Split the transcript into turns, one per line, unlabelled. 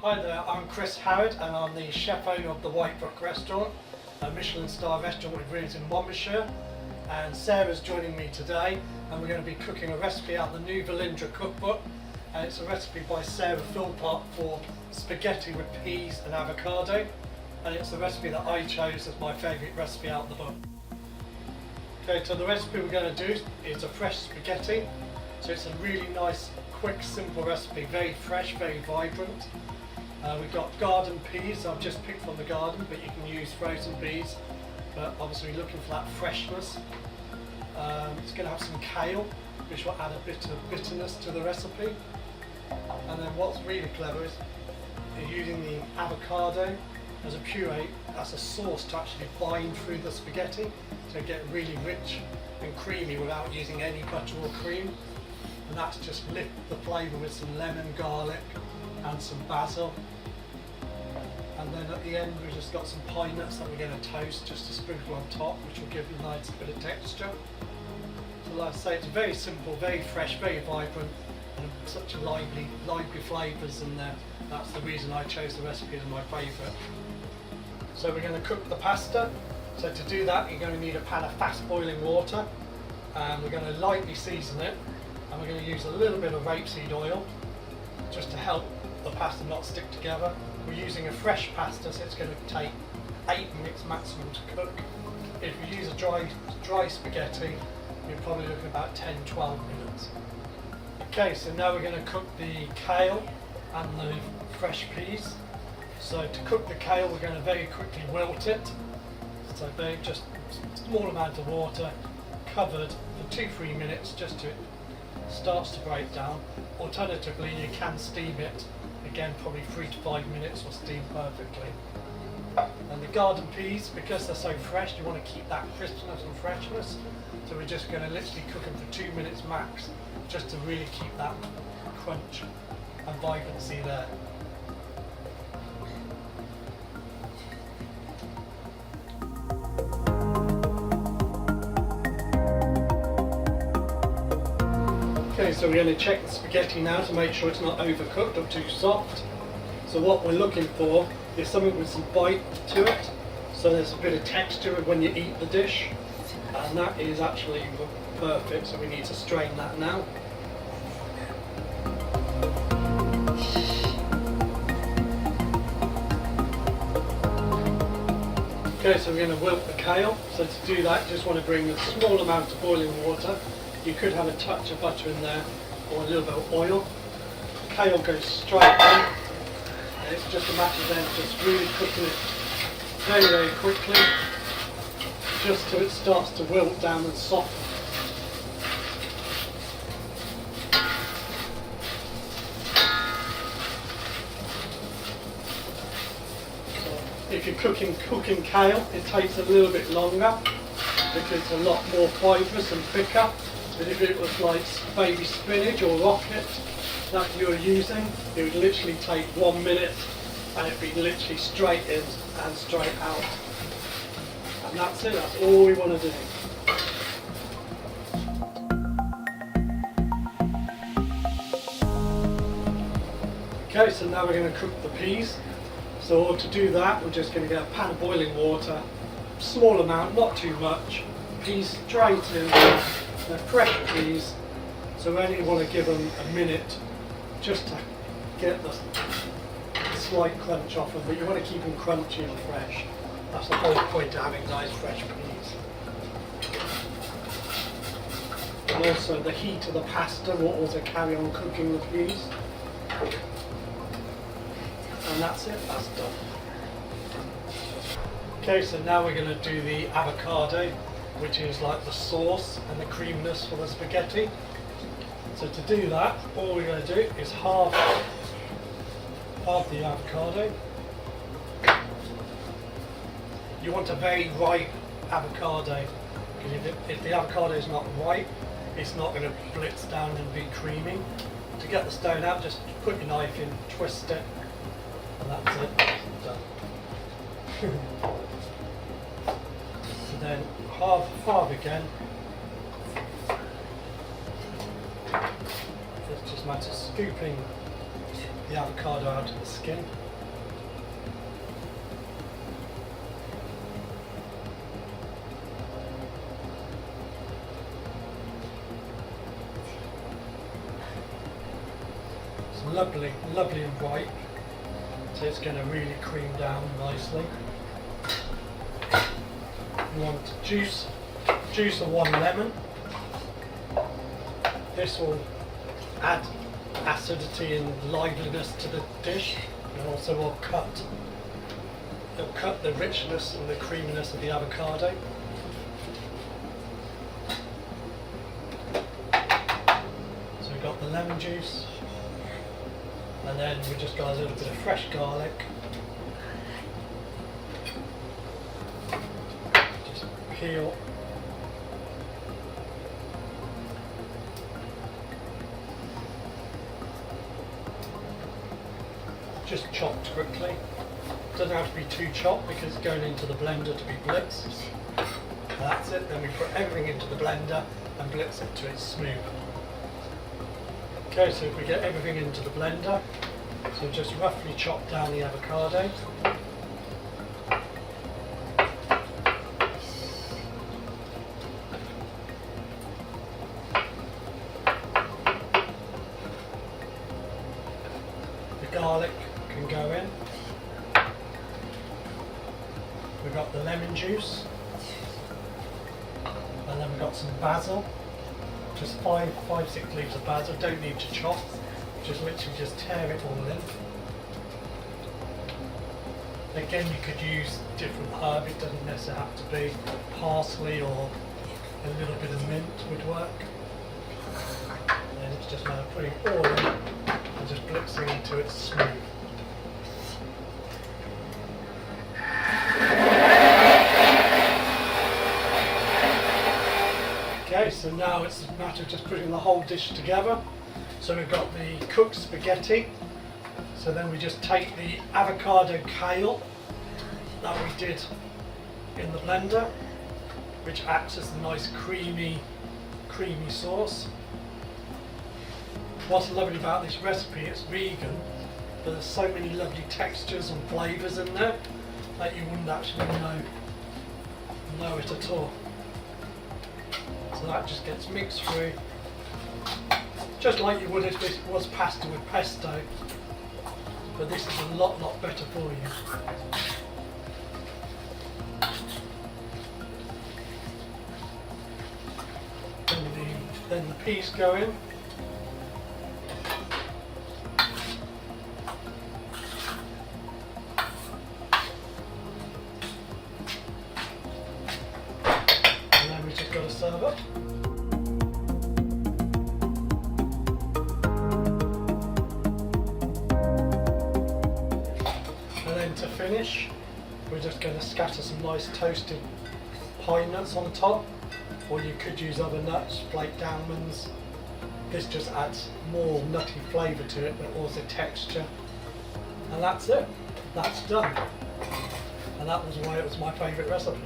Hi there, I'm Chris Howard and I'm the chef owner of the White Brook restaurant, a Michelin star restaurant with roots in Monmouthshire. And Sarah's joining me today and we're going to be cooking a recipe out of the new Velindre cookbook. And it's a recipe by Sarah Philpott for spaghetti with peas and avocado. And it's a recipe that I chose as my favourite recipe out of the book. Okay, so the recipe we're going to do is a fresh spaghetti. So it's a really nice, quick, simple recipe, very fresh, very vibrant. We've got garden peas. I've just picked from the garden, but you can use frozen peas. But obviously looking for that freshness. It's going to have some kale, which will add a bit of bitterness to the recipe. And then what's really clever is you're using the avocado as a puree, as a sauce to actually bind through the spaghetti, to get really rich and creamy without using any butter or cream. And that's just lift the flavour with some lemon, garlic and some basil. And then at the end we've just got some pine nuts that we're going to toast just to sprinkle on top, which will give a nice bit of texture. So like I say, it's very simple, very fresh, very vibrant, and such a lively flavours in there. That's the reason I chose the recipe as my favourite. So we're going to cook the pasta. So to do that you're going to need a pan of fast boiling water, and we're going to lightly season it, and we're going to use a little bit of rapeseed oil just to help the pasta not stick together. We're using a fresh pasta, so it's going to take 8 minutes maximum to cook. If you use a dry spaghetti, you're probably looking at about 10-12 minutes. Okay, so now we're going to cook the kale and the fresh peas. So to cook the kale, we're going to very quickly wilt it. So just a small amount of water, covered for 2-3 minutes, just till it starts to break down. Alternatively, you can steam it. Again, probably 3 to 5 minutes will steam perfectly. And the garden peas, because they're so fresh, you want to keep that crispness and freshness. So we're just going to literally cook them for 2 minutes max, just to really keep that crunch and vibrancy there. Okay, so we're going to check the spaghetti now to make sure it's not overcooked or too soft. So what we're looking for is something with some bite to it, so there's a bit of texture when you eat the dish, and that is actually perfect, so we need to strain that now. Okay, so we're going to wilt the kale. So to do that, you just want to bring a small amount of boiling water. You could have a touch of butter in there, or a little bit of oil. The kale goes straight in, and it's just a matter then of just really cooking it very, very quickly, just till it starts to wilt down and soften. So if you're cooking kale, it takes a little bit longer because it's a lot more fibrous and thicker. But if it was like baby spinach or rocket that you were using, it would literally take 1 minute and it'd be literally straight in and straight out. And that's it, that's all we want to do. Okay, so now we're going to cook the peas. So to do that, we're just going to get a pan of boiling water, small amount, not too much, peas straight in. They're fresh peas, so we only want to give them a minute just to get the slight crunch off them, but you want to keep them crunchy and fresh. That's the whole point of having nice fresh peas. And also the heat of the pasta will also carry on cooking the peas. And that's it, that's done. Okay, so now we're going to do the avocado, which is like the sauce and the creaminess for the spaghetti. So to do that, all we're going to do is halve the avocado. You want a very ripe avocado, because if the avocado is not ripe, it's not going to blitz down and be creamy. To get the stone out, just put your knife in, twist it, and that's it, done. So then halve again. It's just a matter of scooping the avocado out of the skin. It's lovely, lovely and white, so it's going to really cream down nicely. You want to juice of 1 lemon. This will add acidity and liveliness to the dish, and also will cut the richness and the creaminess of the avocado. So we've got the lemon juice, and then we just got a little bit of fresh garlic. Just peel. Just chopped quickly. Doesn't have to be too chopped because it's going into the blender to be blitzed. That's it. Then we put everything into the blender and blitz it till it's smooth. Okay, so if we get everything into the blender, so just roughly chop down the avocado. The garlic can go in. We've got the lemon juice, and then we've got some basil, just 5-6 leaves of basil. Don't need to chop, just literally just tear it all in. Again, you could use different herb, it doesn't necessarily have to be parsley, or a little bit of mint would work. And it's just a matter of putting it all in and just blitzing until it's smooth. Okay, so now it's a matter of just putting the whole dish together. So we've got the cooked spaghetti. So then we just take the avocado kale that we did in the blender, which acts as a nice creamy sauce. What's lovely about this recipe, it's vegan, but there's so many lovely textures and flavours in there that you wouldn't actually know it at all. So that just gets mixed through, just like you would if this was pasta with pesto, but this is a lot better for you. Then the peas go in. And then we just got to serve it. And then to finish, we're just going to scatter some nice toasted pine nuts on the top, or you could use other nuts, flaked almonds. This just adds more nutty flavour to it, but also texture. And that's it. That's done. And that was why it was my favourite recipe.